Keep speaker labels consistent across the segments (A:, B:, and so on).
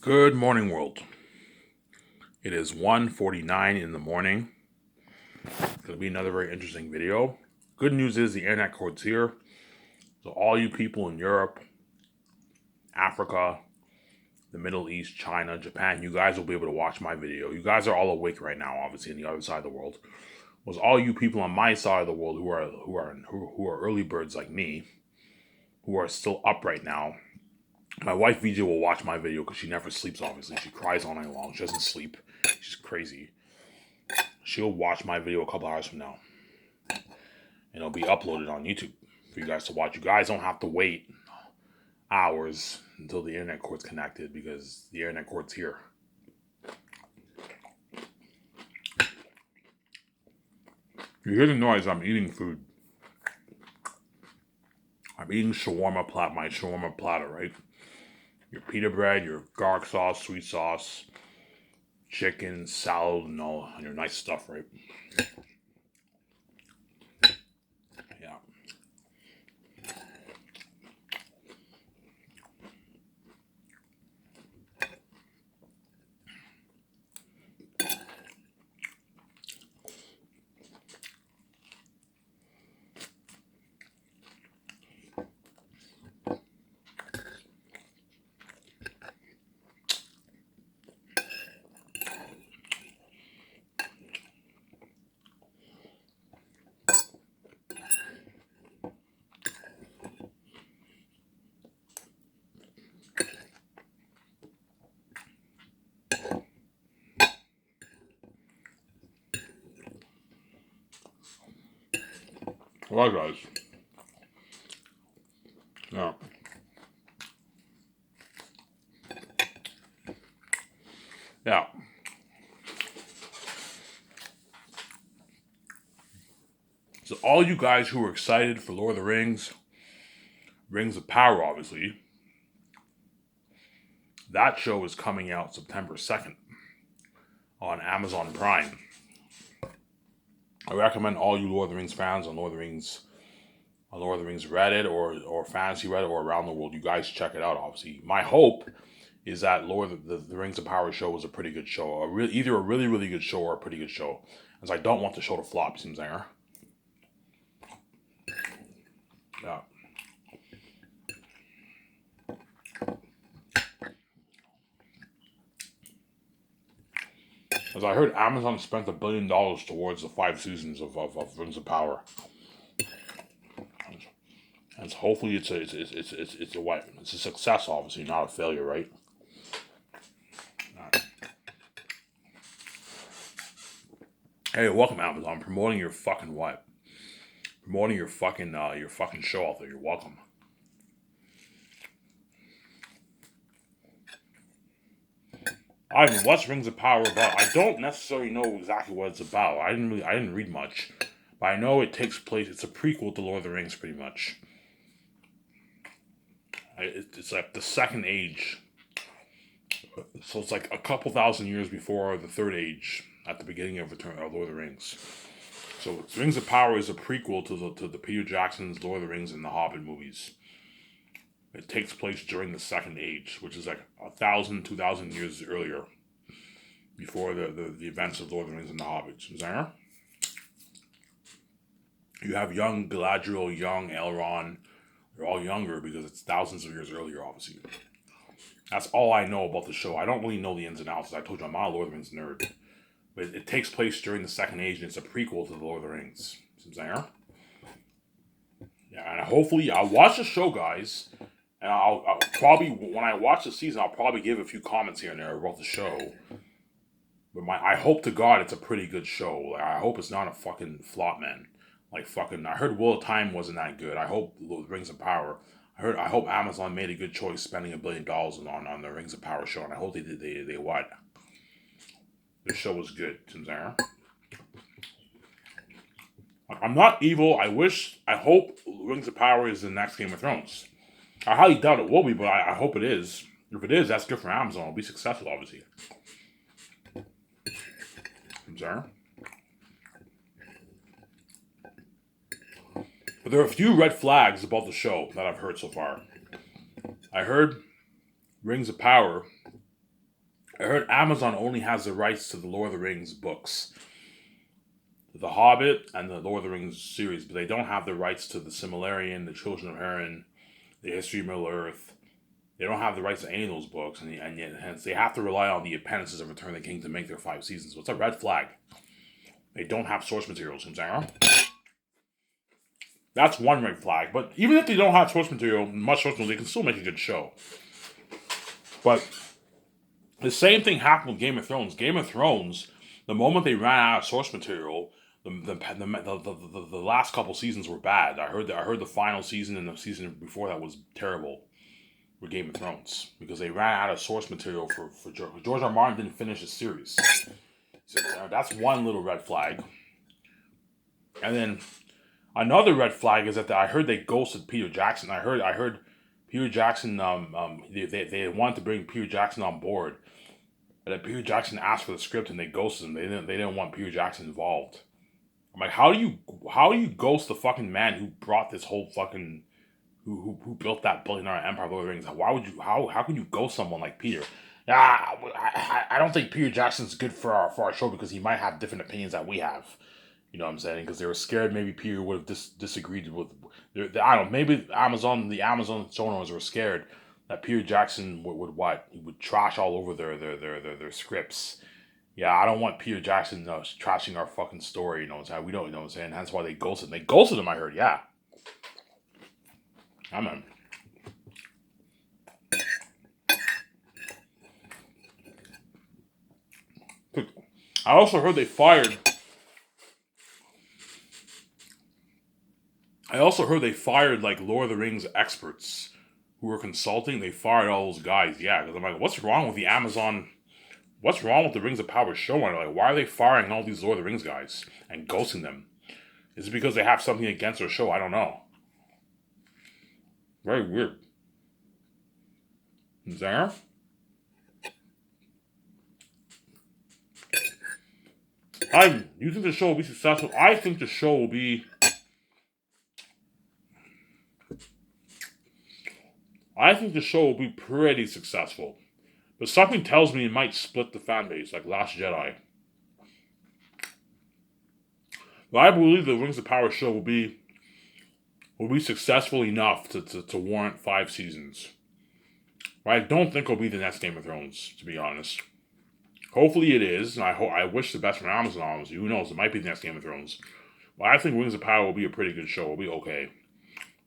A: Good morning, world. It is 1:49 in the morning. It's going to be another very interesting video. Good news is the internet code's here. So all you people in Europe, Africa, the Middle East, China, Japan, you guys will be able to watch my video. You guys are all awake right now, obviously, on the other side of the world. Was all you people on my side of the world who are early birds like me, who are still up right now. My wife VJ will watch my video because she never sleeps. Obviously, she cries all night long. She doesn't sleep. She's crazy. She'll watch my video a couple hours from now, and it'll be uploaded on YouTube for you guys to watch. You guys don't have to wait hours until the internet cord's connected because the internet cord's here. You hear the noise? I'm eating food. I'm eating my shawarma platter, right? Your pita bread, your garlic sauce, sweet sauce, chicken, salad, and your nice stuff, right? Yeah. Well, guys. Yeah. Yeah. So all you guys who are excited for Lord of the Rings, Rings of Power, obviously, that show is coming out September 2nd on Amazon Prime. I recommend all you Lord of the Rings fans on Lord of the Rings Reddit or Fantasy Reddit or around the world, you guys check it out. Obviously, my hope is that Lord of the Rings of Power show is a pretty good show, either a really really good show or a pretty good show. As I don't want the show to flop, seems like. Yeah. As I heard, Amazon spent $1 billion towards the 5 seasons of Rings of Power. And so hopefully it's a success, obviously, not a failure, right? Hey, welcome Amazon, promoting your fucking what? Promoting your fucking show out there. You're welcome. I haven't watched Rings of Power, but I don't necessarily know exactly what it's about. I didn't read much, but I know it takes place. It's a prequel to Lord of the Rings, pretty much. It's like the second age, so it's like a couple thousand years before the third age at the beginning of Return of Lord of the Rings. So Rings of Power is a prequel to the Peter Jackson's Lord of the Rings and the Hobbit movies. It takes place during the Second Age, which is like 2,000 years earlier, before the events of Lord of the Rings and the Hobbits. Zanger? You have young Galadriel, young Elrond. They're all younger because it's thousands of years earlier, obviously. That's all I know about the show. I don't really know the ins and outs. I told you I'm not a Lord of the Rings nerd. But it takes place during the Second Age, and it's a prequel to the Lord of the Rings. Zanger? Yeah, and hopefully I'll watch the show, guys. And I'll probably, when I watch the season, I'll probably give a few comments here and there about the show. But I hope to God it's a pretty good show. Like, I hope it's not a fucking flop, man. Like fucking, I heard Wheel of Time wasn't that good. I hope Rings of Power. I hope Amazon made a good choice spending $1 billion on the Rings of Power show, and I hope they did. They what? The show was good, Tim. I'm not evil. I hope Rings of Power is the next Game of Thrones. I highly doubt it will be, but I hope it is. If it is, that's good for Amazon. It'll be successful, obviously. I'm sorry. But there are a few red flags about the show that I've heard so far. I heard Rings of Power I heard Amazon only has the rights to the Lord of the Rings books, The Hobbit and the Lord of the Rings series, but they don't have the rights to the Silmarillion, the Children of Hurin, the History of Middle Earth. They don't have the rights to any of those books, and yet hence they have to rely on the appendices of Return of the King to make their 5 seasons. So it's a red flag. They don't have source materials from Zara. That's one red flag. But even if they don't have source material, much source material, they can still make a good show. But the same thing happened with Game of Thrones. Game of Thrones, the moment they ran out of source material, the last couple seasons were bad. I heard the final season and the season before that was terrible with Game of Thrones because they ran out of source material for George. George R. Martin didn't finish the series. So that's one little red flag. And then another red flag is that I heard they ghosted Peter Jackson. I heard Peter Jackson. They wanted to bring Peter Jackson on board, but that Peter Jackson asked for the script and they ghosted him. They didn't want Peter Jackson involved. I'm like, how do you ghost the fucking man who brought this whole fucking who built that billion-dollar empire of Lord of the Rings? Why would you how can you ghost someone like Peter? I don't think Peter Jackson's good for our show because he might have different opinions that we have. You know what I'm saying? Because they were scared maybe Peter would have disagreed with. I don't know. Maybe the Amazon showrunners were scared that Peter Jackson would what? He would trash all over their scripts. Yeah, I don't want Peter Jackson trashing our fucking story. You know what I'm saying? We don't. You know what I'm saying? That's why they ghosted. They ghosted him. I heard. Yeah. I mean. I also heard they fired. I also heard they fired like Lord of the Rings experts who were consulting. They fired all those guys. Yeah, because I'm like, what's wrong with the Amazon? What's wrong with the Rings of Power showrunner? Like, why are they firing all these Lord of the Rings guys and ghosting them? Is it because they have something against their show? I don't know. Very weird. There? You think the show will be successful? I think the show will be. I think the show will be pretty successful. But something tells me it might split the fan base, like Last Jedi. But I believe the Rings of Power show will be successful enough to warrant 5 seasons. But I don't think it'll be the next Game of Thrones, to be honest. Hopefully it is, and I wish the best for Amazon, honestly. Who knows? It might be the next Game of Thrones. But I think Rings of Power will be a pretty good show. It'll be okay.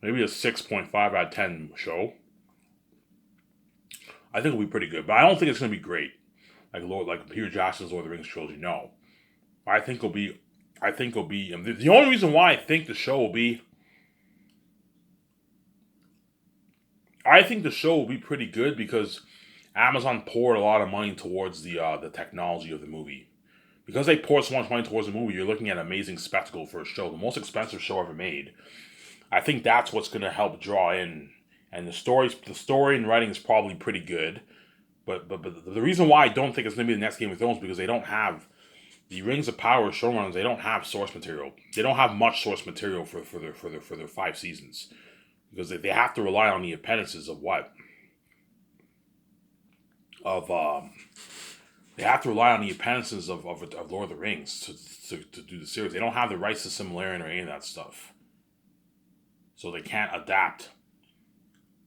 A: Maybe a 6.5 out of 10 show. I think it'll be pretty good. But I don't think it's going to be great. Like Peter Jackson's Lord of the Rings trilogy. No. I think it'll be. The only reason why I think the show will be. I think the show will be pretty good because Amazon poured a lot of money towards the technology of the movie. Because they poured so much money towards the movie, you're looking at an amazing spectacle for a show. The most expensive show ever made. I think that's what's going to help draw in. And the story and writing is probably pretty good. But the reason why I don't think it's going to be the next Game of Thrones is because they don't have the Rings of Power showrunners. They don't have source material. They don't have much source material for their 5 seasons because they have to rely on the appendices of what they have to rely on the appendices of Lord of the Rings to do the series. They don't have the rights to Silmarillion or any of that stuff, so they can't adapt.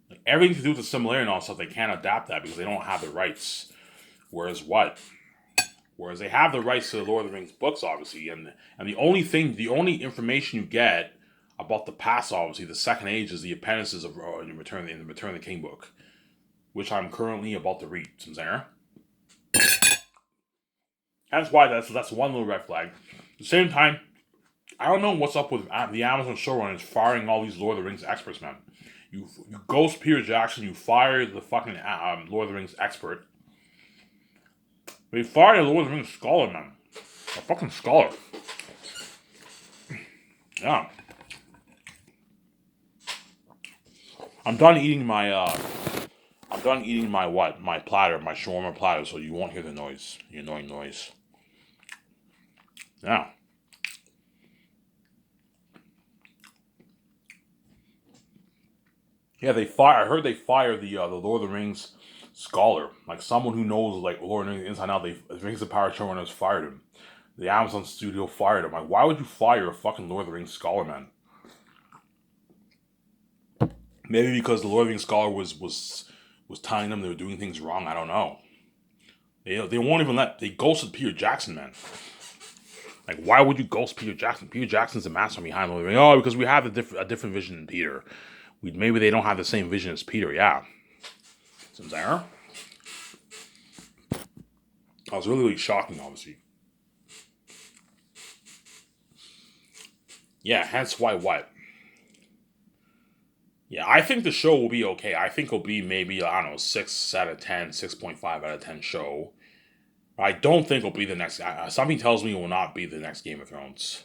A: Like everything to do with the Silmarillion and all stuff, they can't adapt that because they don't have the rights. Whereas they have the rights to the Lord of the Rings books, obviously, and the only information you get about the past, obviously, the Second Age is the appendices of in the Return of the King book, which I'm currently about to read. That's why that's one little red flag. At the same time, I don't know what's up with the Amazon showrunners firing all these Lord of the Rings experts, man. You ghost Peter Jackson, you fire the fucking Lord of the Rings expert. They fired a Lord of the Rings scholar, man. A fucking scholar. Yeah. I'm done eating my my platter, my shawarma platter, so you won't hear the noise, the annoying noise. Yeah. Yeah, I heard they fired the Lord of the Rings scholar, like someone who knows like Lord of the Rings inside out. They Rings of Power showrunners fired him. The Amazon studio fired him. Like, why would you fire a fucking Lord of the Rings scholar, man? Maybe because the Lord of the Rings scholar was telling them they were doing things wrong. I don't know. They won't even they ghosted Peter Jackson, man. Like, why would you ghost Peter Jackson? Peter Jackson's the master behind Lord of the Rings. Oh, because we have a different vision than Peter. Maybe they don't have the same vision as Peter. Yeah. Some there. That was really, really shocking, obviously. Yeah, hence why what? Yeah, I think the show will be okay. I think it'll be maybe, I don't know, 6 out of 10, 6.5 out of 10 show. I don't think it'll be the next. Something tells me it will not be the next Game of Thrones.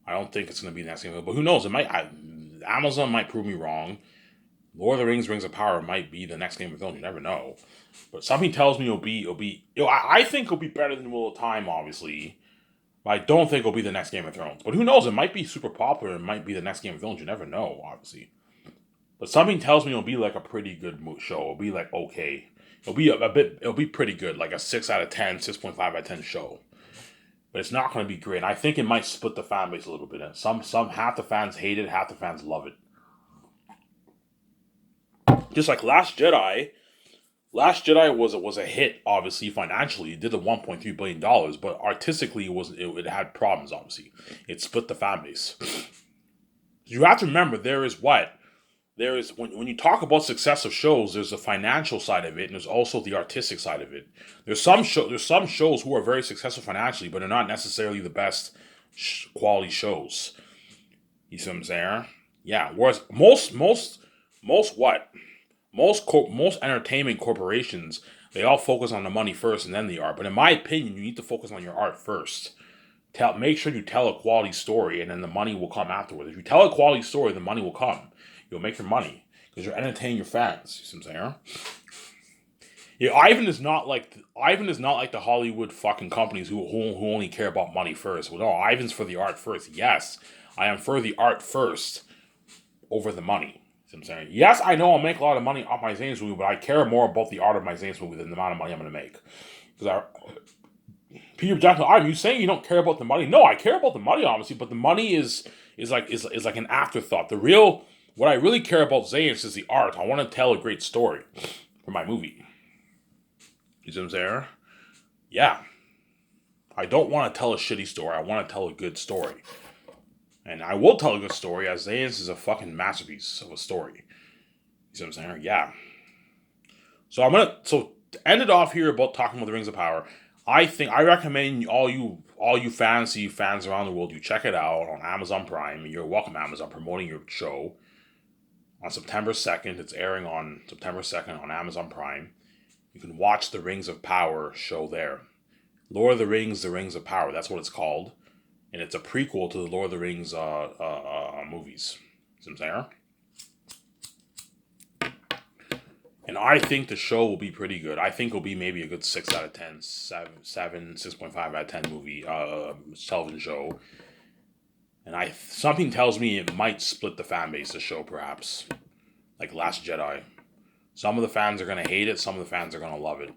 A: I don't think it's going to be the next Game of Thrones. But who knows? It might. Amazon might prove me wrong. Lord of the Rings, Rings of Power might be the next Game of Thrones. You never know. But something tells me it'll be. I think it'll be better than Wheel of Time, obviously. But I don't think it'll be the next Game of Thrones. But who knows? It might be super popular. It might be the next Game of Thrones. You never know, obviously. But something tells me it'll be like a pretty good show. It'll be like okay. It'll be it'll be pretty good. Like a 6 out of 10, 6.5 out of 10 show. But it's not going to be great. I think it might split the fan base a little bit. Some half the fans hate it, half the fans love it. Just like Last Jedi. Last Jedi was a hit, obviously financially. It did the $1.3 billion, but artistically it had problems. Obviously, it split the fan base. You have to remember there is when you talk about success of shows, there's the financial side of it, and there's also the artistic side of it. There's some shows who are very successful financially, but they're not necessarily the best quality shows. You see what I'm saying? Yeah. Whereas most entertainment corporations, they all focus on the money first and then the art. But in my opinion, you need to focus on your art first. Make sure you tell a quality story, and then the money will come afterwards. If you tell a quality story, the money will come. You'll make your money because you're entertaining your fans. You see what I'm saying? Yeah, Ivan is not like the Hollywood fucking companies who only care about money first. Well, no, Ivan's for the art first. Yes, I am for the art first over the money. You see what I'm saying? Yes, I know I'll make a lot of money off my Zane's movie, but I care more about the art of my Zane's movie than the amount of money I'm going to make. Because Peter Jackson, are you saying you don't care about the money? No, I care about the money, obviously, but the money is like an afterthought. What I really care about Zane's is the art. I want to tell a great story for my movie. You see what I'm saying? Yeah. I don't want to tell a shitty story. I want to tell a good story. And I will tell a good story, as Zane's is a fucking masterpiece of a story. You see what I'm saying? Yeah. So to end it off here about talking about the Rings of Power, I recommend all you fantasy fans around the world, you check it out on Amazon Prime. You're welcome, Amazon, promoting your show. On September 2nd, it's airing on September 2nd on Amazon Prime. You can watch the Rings of Power show there. Lord of the Rings of Power, that's what it's called. And it's a prequel to the Lord of the Rings movies. See what I'm saying? And I think the show will be pretty good. I think it'll be maybe a good 6 out of 10, 6.5 out of 10 movie, television show. And something tells me it might split the fan base, the show, perhaps. Like Last Jedi. Some of the fans are going to hate it. Some of the fans are going to love it.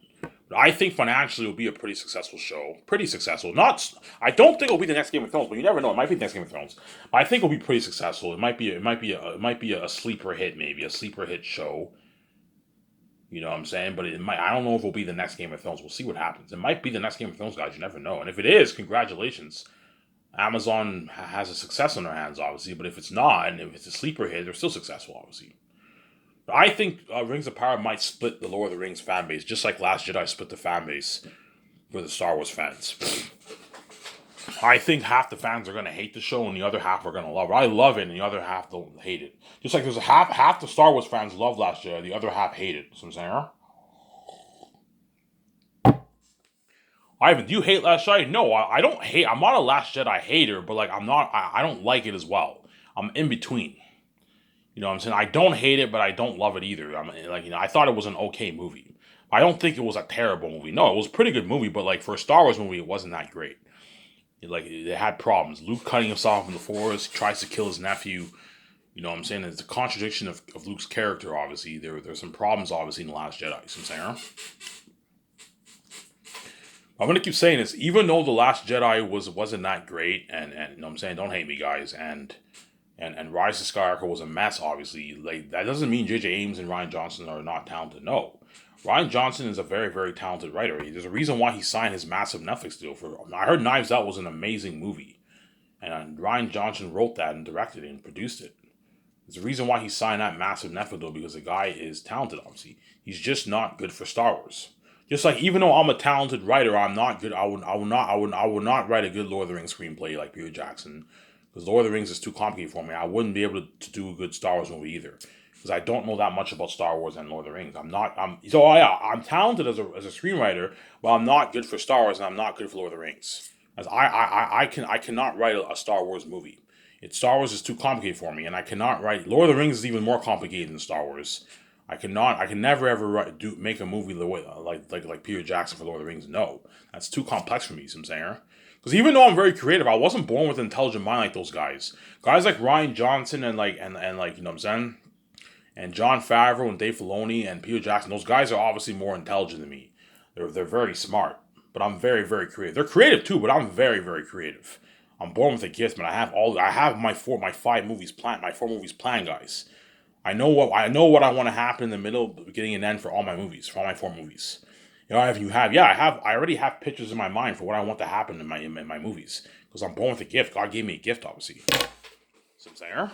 A: But I think financially it'll be a pretty successful show. Pretty successful. I don't think it'll be the next Game of Thrones, but you never know. It might be the next Game of Thrones. But I think it'll be pretty successful. It might be a sleeper hit, maybe. A sleeper hit show. You know what I'm saying? But I don't know if it'll be the next Game of Thrones. We'll see what happens. It might be the next Game of Thrones, guys. You never know. And if it is, congratulations. Amazon has a success on their hands, obviously, but if it's not, and if it's a sleeper hit, they're still successful, obviously. But I think Rings of Power might split the Lord of the Rings fan base, just like Last Jedi split the fan base for the Star Wars fans. I think half the fans are going to hate the show, and the other half are going to love it. I love it, and the other half don't hate it. Just like there's half the Star Wars fans love Last Jedi, the other half hate it. So I'm saying, Ivan, do you hate Last Jedi? No, I don't hate. I'm not a Last Jedi hater, but like I'm not. I don't like it as well. I'm in between. You know what I'm saying? I don't hate it, but I don't love it either. I thought it was an okay movie. I don't think it was a terrible movie. No, it was a pretty good movie, but like for a Star Wars movie, it wasn't that great. It had problems. Luke cutting himself in the forest, tries to kill his nephew. You know what I'm saying? It's a contradiction of Luke's character, obviously. There's some problems, obviously, in The Last Jedi. You know what I'm saying? I'm gonna keep saying this, even though The Last Jedi wasn't that great, and you know what I'm saying, don't hate me, guys, and Rise of Skywalker was a mess, obviously. Like, that doesn't mean J.J. Abrams and Rian Johnson are not talented. No. Rian Johnson is a very, very talented writer. There's a reason why he signed his massive Netflix deal for. I heard Knives Out was an amazing movie, and Rian Johnson wrote that and directed it and produced it. There's a reason why he signed that massive Netflix deal, because the guy is talented. Obviously, he's just not good for Star Wars. Just like, even though I'm a talented writer, I'm not good. I would not write a good Lord of the Rings screenplay like Peter Jackson, because Lord of the Rings is too complicated for me. I wouldn't be able to do a good Star Wars movie either, because I don't know that much about Star Wars and Lord of the Rings. I'm talented as a screenwriter, but I'm not good for Star Wars, and I'm not good for Lord of the Rings. As I cannot write a Star Wars movie. Star Wars is too complicated for me, and I cannot write. Lord of the Rings is even more complicated than Star Wars. I can never ever make a movie the way like Peter Jackson for Lord of the Rings. No, that's too complex for me. You know what I'm saying? Because even though I'm very creative, I wasn't born with an intelligent mind like those guys. Guys like Rian Johnson and like you know what I'm saying, and Jon Favreau and Dave Filoni and Peter Jackson. Those guys are obviously more intelligent than me. They're very smart, but I'm very, very creative. They're creative too, but I'm very, very creative. I'm born with a gift, man. I have my 4 movies planned, guys. I know what I want to happen in the middle, beginning, and end for all my movies, for all my 4 movies. You know, I already have pictures in my mind for what I want to happen in my movies, because I'm born with a gift. God gave me a gift, obviously. So I'm saying,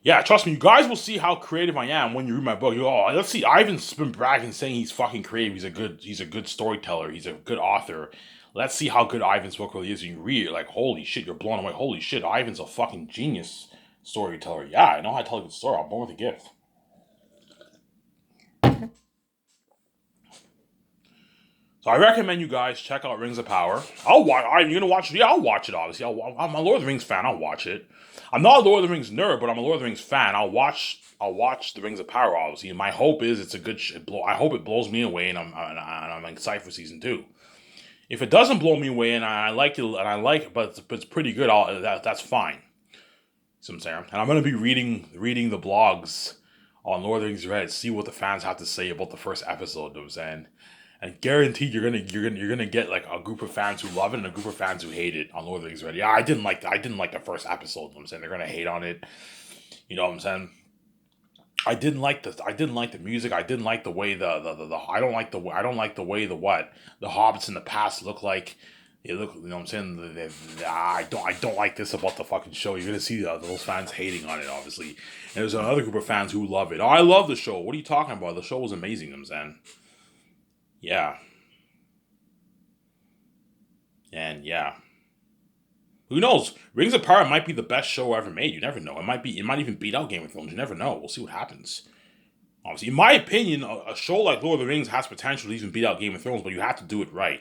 A: yeah, trust me, you guys will see how creative I am when you read my book. You go, oh, let's see. Ivan's been bragging, saying he's fucking creative. He's a good storyteller. He's a good author. Let's see how good Ivan's book really is. You read it, like, holy shit, you're blown away. Holy shit, Ivan's a fucking genius storyteller. Yeah, I know how to tell a good story. I'm born with a gift. So I recommend you guys check out Rings of Power. I'll watch. You're gonna watch it? Yeah, I'll watch it. Obviously, I'm a Lord of the Rings fan. I'll watch it. I'm not a Lord of the Rings nerd, but I'm a Lord of the Rings fan. I'll watch. I'll watch the Rings of Power. Obviously, and my hope is it's a good. I hope it blows me away, and I'm excited for season 2. If it doesn't blow me away, and I like it, but it's pretty good, that's fine. See what I'm saying? And I'm gonna be reading the blogs on Lord of the Rings Reddit, see what the fans have to say about the first episode. You know what I'm saying? And guaranteed you're gonna get like a group of fans who love it and a group of fans who hate it on Lord of the Rings Reddit. Yeah, I didn't like the first episode. You know what I'm saying? They're gonna hate on it. You know what I'm saying? I didn't like the music. I didn't like the way the I don't like the way the hobbits in the past look like. They look, you know what I'm saying? I don't like this about the fucking show. You're gonna see those fans hating on it, obviously. And there's another group of fans who love it. Oh, I love the show. What are you talking about? The show was amazing. You know what I'm saying? Yeah. And yeah. Who knows? Rings of Power might be the best show ever made. You never know. It might even beat out Game of Thrones. You never know. We'll see what happens. Obviously, in my opinion, a show like Lord of the Rings has potential to even beat out Game of Thrones, but you have to do it right.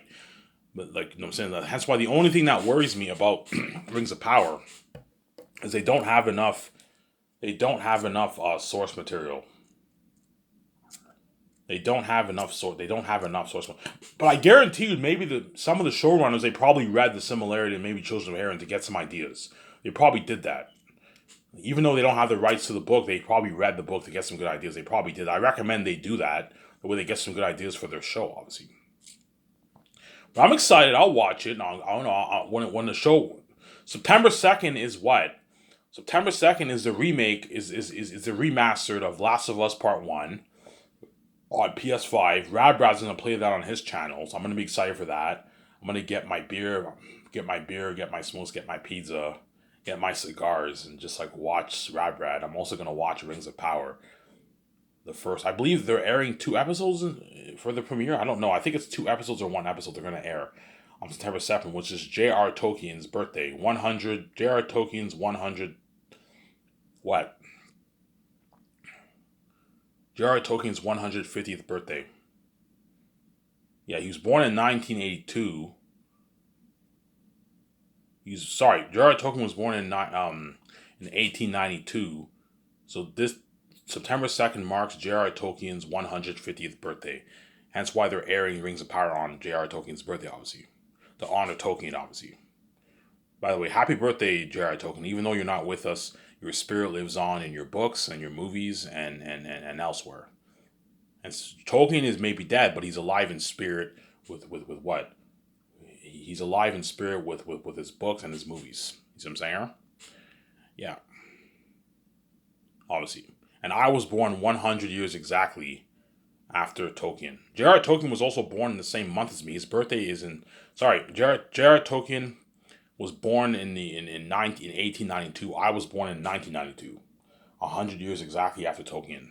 A: But like, you know what I'm saying? That's why the only thing that worries me about Rings of Power is they don't have enough source material. They don't have enough source. But I guarantee you, maybe some of the showrunners, they probably read the similarity and maybe Children of Aaron to get some ideas. They probably did that. Even though they don't have the rights to the book, they probably read the book to get some good ideas. They probably did. I recommend they do that, the way they get some good ideas for their show, obviously. But I'm excited. I'll watch it. I don't know when the show September 2nd is what? September 2nd is the remake is the remastered of Last of Us Part 1 on PS5. Radbrad's gonna play that on his channel, so I'm gonna be excited for that. I'm gonna get my beer, get my smokes, get my pizza, get my cigars, and just like watch Radbrad. I'm also gonna watch Rings of Power. The first, I believe they're airing 2 episodes for the premiere. I don't know. I think it's 2 episodes or 1 episode they're gonna air on September 7th, which is J.R. Tolkien's birthday. J.R. Tolkien's 100. What? J.R.R. Tolkien's 150th birthday. Yeah, he was born in 1982. J.R.R. Tolkien was born in 1892. So this September 2nd marks J.R.R. Tolkien's 150th birthday. Hence why they're airing Rings of Power on J.R.R. Tolkien's birthday, obviously. To honor Tolkien, obviously. By the way, happy birthday, J.R.R. Tolkien. Even though you're not with us, Your spirit lives on in your books and your movies and elsewhere. And Tolkien is maybe dead, but he's alive in spirit with what? He's alive in spirit with his books and his movies. You see what I'm saying? Yeah, obviously. And I was born 100 years exactly after Tolkien. J.R.R. Tolkien was also born in the same month as me. His birthday is in. Sorry, J.R.R. Tolkien was born in 1892. I was born in 1992. 100 years exactly after Tolkien.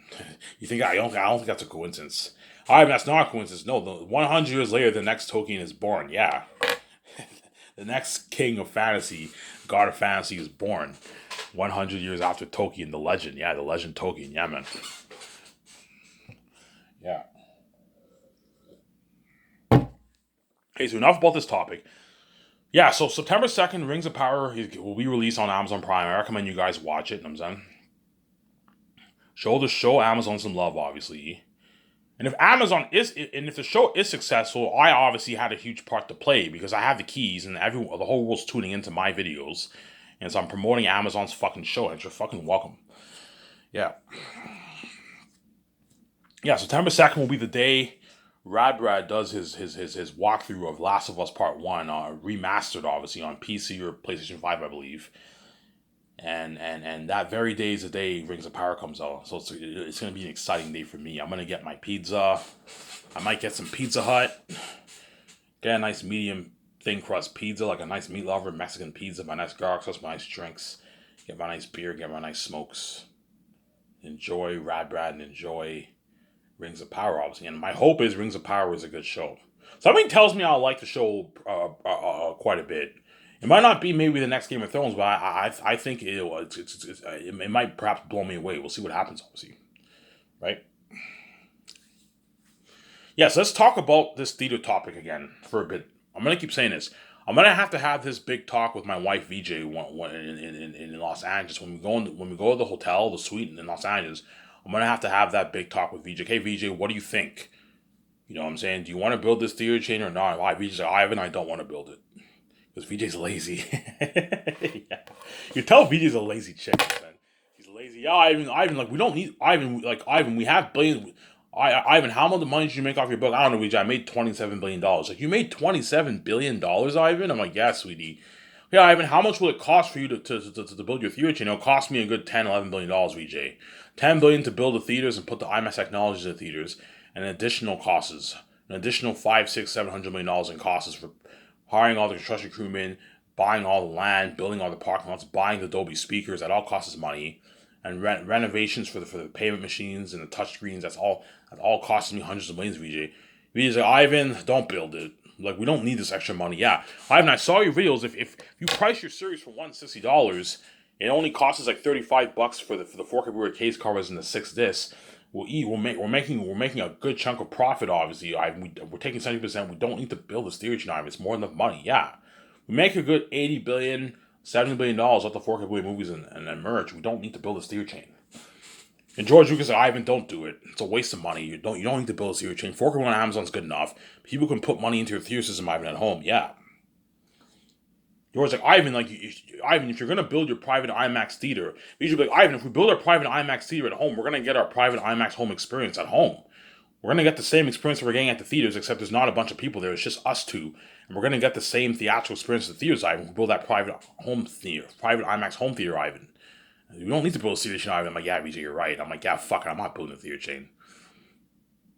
A: You think I don't think that's a coincidence. All right, that's not a coincidence. No, 100 years later, the next Tolkien is born. Yeah, the next king of fantasy, god of fantasy, is born. 100 years after Tolkien, the legend. Yeah, the legend Tolkien. Yeah, man. Yeah. Okay, so enough about this topic. Yeah, so September 2nd, Rings of Power will be released on Amazon Prime. I recommend you guys watch it. You know what I'm saying? Show Amazon some love, obviously. And if the show is successful, I obviously had a huge part to play because I have the keys and the whole world's tuning into my videos. And so I'm promoting Amazon's fucking show, and you're fucking welcome. Yeah. Yeah, September 2nd will be the day Radbrad does his walkthrough of Last of Us Part 1, remastered obviously on PC or PlayStation 5, I believe. And that very day is the day Rings of Power comes out. So it's going to be an exciting day for me. I'm going to get my pizza. I might get some Pizza Hut. Get a nice medium thin crust pizza, like a nice meat lover Mexican pizza, my nice garlic sauce, my nice drinks. Get my nice beer, get my nice smokes. Enjoy Radbrad and enjoy Rings of Power, obviously. And my hope is Rings of Power is a good show. Something tells me I'll like the show quite a bit. It might not be maybe the next Game of Thrones, but I think it might perhaps blow me away. We'll see what happens, obviously. Right? Yes, let's talk about this theater topic again for a bit. I'm going to keep saying this. I'm going to have this big talk with my wife, VJ, in Los Angeles. When we go to the hotel, the suite in Los Angeles, I'm going to have that big talk with VJ. Hey, VJ, what do you think? You know what I'm saying? Do you want to build this theater chain or not? VJ's like, Ivan, I don't want to build it. Because VJ's lazy. Yeah. You tell VJ's a lazy chick, man. He's lazy. Yeah, Ivan, like, we don't need Ivan, we have billions. Ivan, how much money did you make off your book? I don't know, VJ. I made $27 billion. Like, you made $27 billion, Ivan? I'm like, yeah, sweetie. Yeah, Ivan, how much will it cost for you to build your theater chain? It'll cost me a good $10, $11 billion, VJ. $10 billion to build the theaters and put the IMAX technologies in the theaters, and additional costs. An additional $500, $600, $700 million in costs for hiring all the construction crewmen, buying all the land, building all the parking lots, buying the Dolby speakers. That all costs us money, and renovations for the payment machines and the touchscreens. That all costs me hundreds of millions. VJ. VJ's like, Ivan, don't build it. Like, we don't need this extra money. Yeah, Ivan, I saw your videos. If you price your series for $160, it only costs us like $35 for the 4K case covers and the 6 discs. We're making a good chunk of profit. Obviously, we're taking 70%. We don't need to build a theater chain. It's more than money. Yeah, we make a good $80 billion, $70 billion off the 4K movies and merch. We don't need to build a theater chain. And George Lucas said, Ivan, don't do it. It's a waste of money. You don't need to build a theater chain. 4K on Amazon's good enough. People can put money into your theater system, Ivan, at home. Yeah. George's like, Ivan, Ivan, if you're gonna build your private IMAX theater, you should be like, Ivan, if we build our private IMAX theater at home, we're gonna get our private IMAX home experience at home. We're gonna get the same experience we're getting at the theaters, except there's not a bunch of people there. It's just us two, and we're gonna get the same theatrical experience at the theaters, Ivan. We build that private home theater, private IMAX home theater, Ivan. We don't need to build a theater chain, Ivan. I'm like, yeah, VJ, you're right. I'm like, yeah, fuck it, I'm not building a theater chain.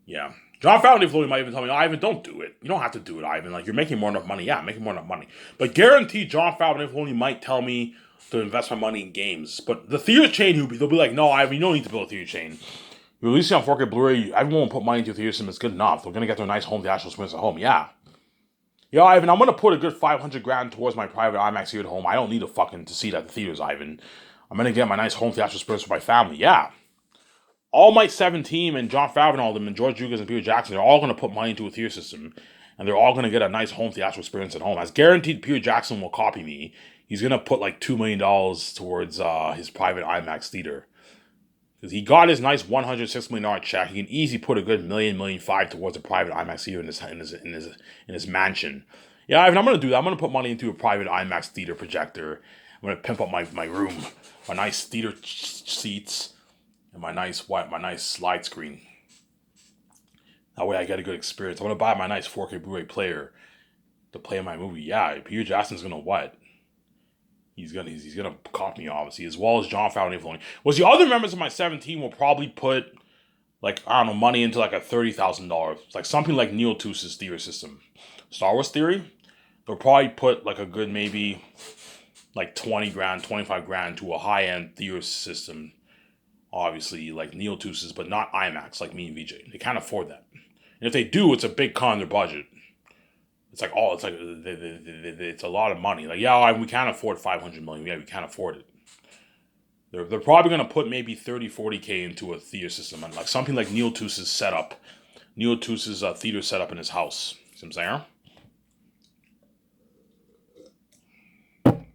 A: Yeah. John Favreau might even tell me, Ivan, don't do it. You don't have to do it, Ivan. Like, you're making more enough money. Yeah, I'm making more enough money. But guaranteed, John Favreau might tell me to invest my money in games. But the theater chain, they'll be like, no, Ivan, you don't need to build a theater chain. You release it on 4K Blu-ray, everyone will put money into a theater system. It's good enough. They're going to get their nice home theatrical experience at home. Yeah. Yeah, Ivan, I'm going to put a good $500,000 towards my private IMAX theater at home. I don't need to see it at the theaters, Ivan. I'm going to get my nice home theatrical experience for my family. Yeah. All Mike 17 and John Favreau and all them and George Lucas and Peter Jackson, they're all going to put money into a theater system, and they're all going to get a nice home theatrical experience at home. As guaranteed, Peter Jackson will copy me. He's going to put like $2 million towards his private IMAX theater. Because he got his nice $106 million check. He can easily put a good $1 million, $1.5 million towards a private IMAX theater in his mansion. Yeah, Ivan, I'm going to do that. I'm going to put money into a private IMAX theater projector. I'm going to pimp up my room. my nice theater seats, and my nice slide screen. That way I get a good experience. I want to buy my nice 4K Blu-ray player to play my movie. Yeah, Peter Jackson's gonna what? He's gonna cop me, obviously, as well as Jon Favreau and Filoni. Was the other members of my 17 will probably put, like, I don't know, money into like a $30,000, like something like Neil Tuse's theater system, Star Wars Theory. They'll probably put like a good maybe like 20 grand, 25 grand to a high end theater system. Obviously, like Neil Tuse's, but not IMAX like me and VJ. They can't afford that. And if they do, it's a big cut on their budget. It's like, it's a lot of money. Like, yeah, we can't afford 500 million. Yeah, we can't afford it. They're probably going to put maybe 30, 40K into a theater system. And like something like Neil Tuse's setup. Neil Tuse's theater setup in his house. See what I'm saying?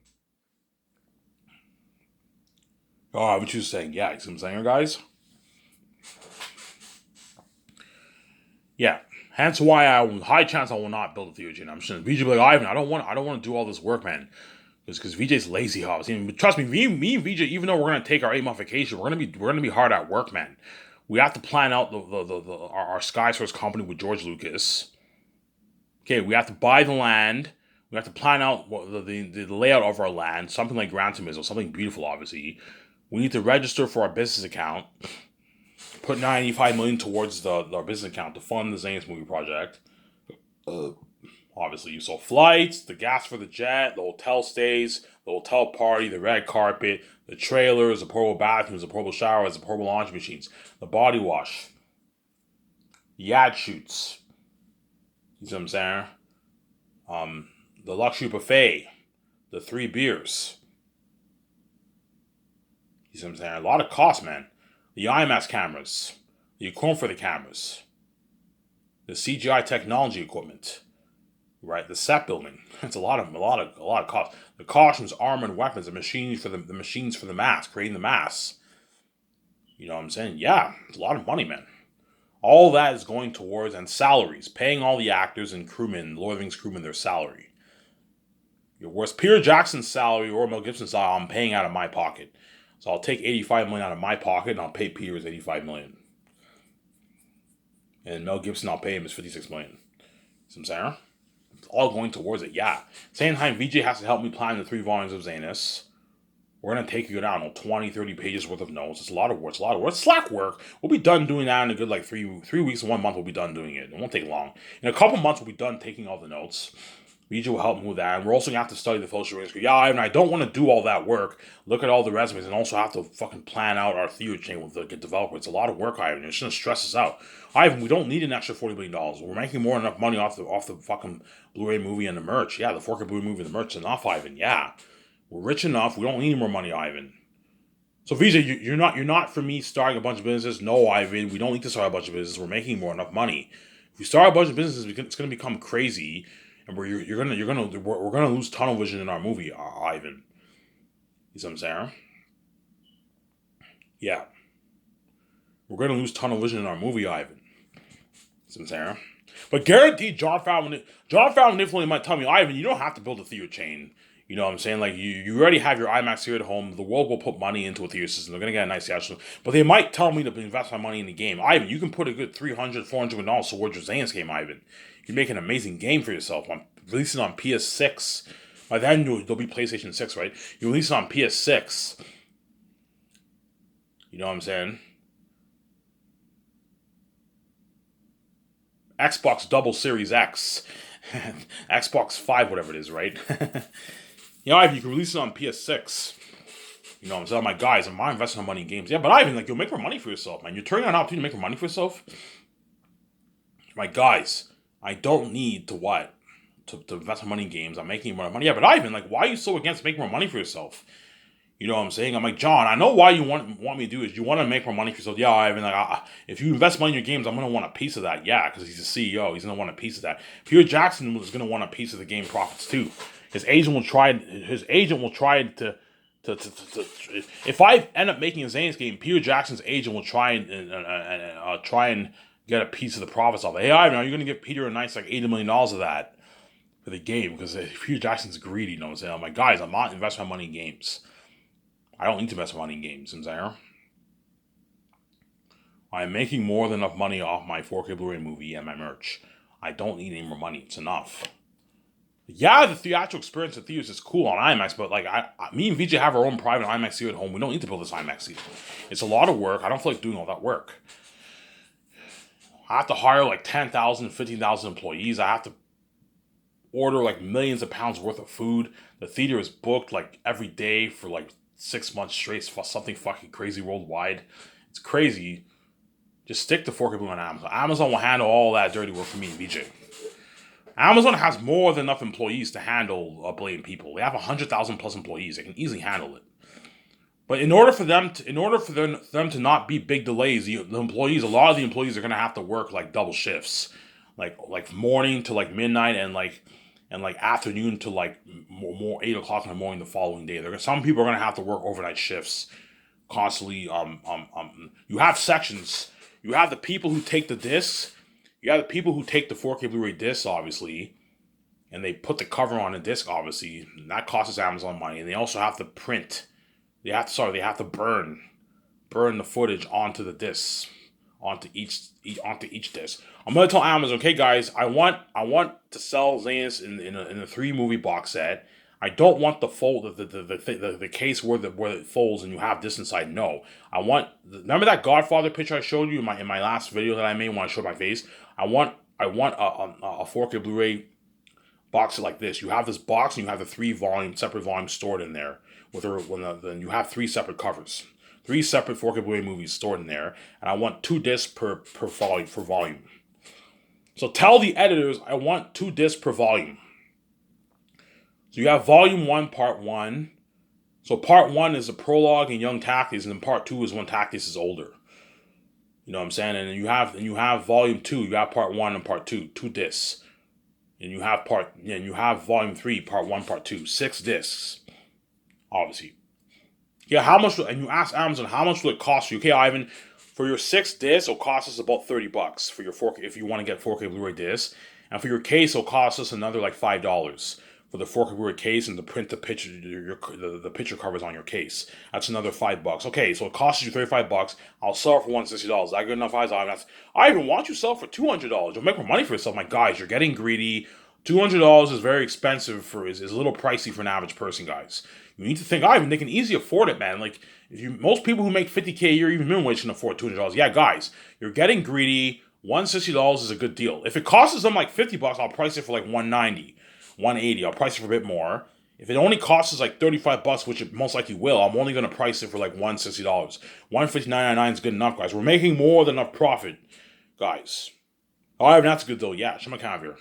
A: Oh, what you saying? Yeah, you see what I'm saying, guys? Yeah. Hence why high chance I will not build a theater chain. I'm just VJ like, Ivan, I don't want to do all this work, man. Because VJ's lazy, obviously. Trust me, me and VJ, even though we're gonna take our 8-month vacation, we're gonna be hard at work, man. We have to plan out our Sky Source company with George Lucas. Okay, we have to buy the land. We have to plan out the layout of our land, something like Gran Turismo, something beautiful, obviously. We need to register for our business account. Put 95 million towards our business account to fund the Zane's movie project. Obviously, you saw flights, the gas for the jet, the hotel stays, the hotel party, the red carpet, the trailers, the portable bathrooms, the portable showers, the portable laundry machines, the body wash, the ad shoots. You see what I'm saying? The luxury buffet, the 3 beers. You see what I'm saying? A lot of cost, man. The IMAX cameras, the equipment for the cameras, the CGI technology equipment, right? The set building. It's a lot of cost. The costumes, armor, and weapons, the machines for the mask, creating the masks. You know what I'm saying? Yeah, it's a lot of money, man. All that is going towards and salaries, paying all the actors and crewmen, Lord of the Rings crewmen, their salary. Whereas Peter Jackson's salary or Mel Gibson's salary, I'm paying out of my pocket. So I'll take 85 million out of my pocket and I'll pay Peter's 85 million. And Mel Gibson, I'll pay him his 56 million. See what I'm saying? It's all going towards it, yeah. Same time, VJ has to help me plan the 3 volumes of Zanus. We're going to take you down 20, 30 pages worth of notes. It's a lot of work. It's slack work. We'll be done doing that in a good like 3 weeks, 1 month we'll be done doing it. It won't take long. In a couple months we'll be done taking all the notes. VJ will help me with that. And we're also going to have to study the Fellowship Ring. Yeah, I don't want to do all that work. Look at all the resumes and also have to fucking plan out our theater chain with the developer. It's a lot of work, Ivan. It's going to stress us out. Ivan, we don't need an extra $40 million. We're making more than enough money off the fucking Blu-ray movie and the merch. Yeah, the 4K Blu-ray movie and the merch is enough, Ivan. Yeah. We're rich enough. We don't need any more money, Ivan. So VJ, you're not for me starting a bunch of businesses. No, Ivan, we don't need to start a bunch of businesses. We're making more enough money. If we start a bunch of businesses, it's going to become crazy, and we're gonna lose tunnel vision in our movie, Ivan. You see what I'm saying? Yeah, we're gonna lose tunnel vision in our movie, Ivan. You see what I'm saying? But guaranteed, Jon Favreau and Nick Filoni might tell me, Ivan, you don't have to build a theater chain. You know what I'm saying? Like, you already have your IMAX here at home. The world will put money into a theater system. They're going to get a nice theater. But they might tell me to invest my money in the game. Ivan, you can put a good $300, $400 towards your Zane's game, Ivan. You make an amazing game for yourself. I'm releasing on PS6. By then, there'll be PlayStation 6, right? You release it on PS6. You know what I'm saying? Xbox Double Series X. Xbox 5, whatever it is, right? You know, Ivan, you can release it on PS6. You know, I'm saying, my guys, I'm not investing my money in games. Yeah, but Ivan, like, you'll make more money for yourself, man. You're turning on an opportunity to make more money for yourself. My guys, I don't need to invest my money in games. I'm making more money. Yeah, but Ivan, like, why are you so against making more money for yourself? You know what I'm saying? I'm like, John, I know why you want me to do is you want to make more money for yourself. Yeah, Ivan, like, if you invest money in your games, I'm going to want a piece of that. Yeah, because he's the CEO. He's going to want a piece of that. Peter Jackson is going to want a piece of the game profits, too. His agent will try to if I end up making a Zane's game, Peter Jackson's agent will try and get a piece of the profits of it. Hey, Ivan, are you going to give Peter a nice like $80 million of that for the game? Because Peter Jackson's greedy, you know what I'm saying? I'm like, guys, I'm not investing my money in games. I don't need to invest money in games, I'm making more than enough money off my 4K Blu-ray movie and my merch. I don't need any more money. It's enough. Yeah, the theatrical experience at theaters is cool on IMAX, but like me and VJ have our own private IMAX theater at home. We don't need to build this IMAX theater. It's a lot of work. I don't feel like doing all that work. I have to hire like 10,000, 15,000 employees. I have to order like millions of pounds worth of food. The theater is booked like every day for like 6 months straight. It's something fucking crazy worldwide. It's crazy. Just stick to 4K Blu on Amazon. Amazon will handle all that dirty work for me and VJ. Amazon has more than enough employees to handle a billion people. They have 100,000 plus employees. They can easily handle it. But in order for them to not be big delays, the employees, a lot of the employees are gonna have to work like double shifts, like morning to like midnight and like afternoon to like more 8 o'clock in the morning the following day. Some people are gonna have to work overnight shifts constantly. You have sections. You have the people who take the discs. You have the people who take the 4K Blu-ray discs, obviously, and they put the cover on the disc, obviously. And that costs Amazon money. And they also have to print. They have to burn the footage onto the discs, onto each disc. I'm gonna tell Amazon, okay, guys, I want to sell Zanus in a 3-movie box set. I don't want the case where it folds and you have this inside. No, remember that Godfather picture I showed you in my last video that I made when I showed my face. I want a 4K Blu-ray box like this. You have this box and you have the separate volumes stored in there. Then you have 3 separate covers, 3 separate 4K Blu-ray movies stored in there, and I want 2 discs per volume. So tell the editors I want 2 discs per volume. So you have Volume 1, Part 1. So Part 1 is the prologue and Young Tactics, and then Part 2 is when Tactics is older. You know what I'm saying? And then you have Volume 2. You have Part 1 and Part 2, 2 discs. And you have Volume 3, Part 1, Part 2, 6 discs. Obviously. Yeah, and you ask Amazon, how much will it cost you? Okay, Ivan, for your 6 discs, it'll cost us about $30 for your 4K, if you want to get 4K Blu-ray discs. And for your case, it'll cost us another like $5 for the 4K Blu-ray case and to print the picture, the picture covers on your case. That's another $5. Okay, so it costs you $35. I'll sell it for $160. Is that good enough, Ivan? I even want you to sell it for $200. You'll make more money for yourself. My guys, you're getting greedy. $200 is very expensive is a little pricey for an average person, guys. You need to think, Ivan, they can easily afford it, man. Like, most people who make $50K a year, even minimum wage, can afford $200. Yeah, guys, you're getting greedy. $160 is a good deal. If it costs them like $50, I'll price it for like $190, $180. I'll price it for a bit more. If it only costs us like $35, which it most likely will, I'm only going to price it for like $160. $159.99 is good enough, guys. We're making more than enough profit, guys. All right, that's a good deal. Yeah, shut my camera here.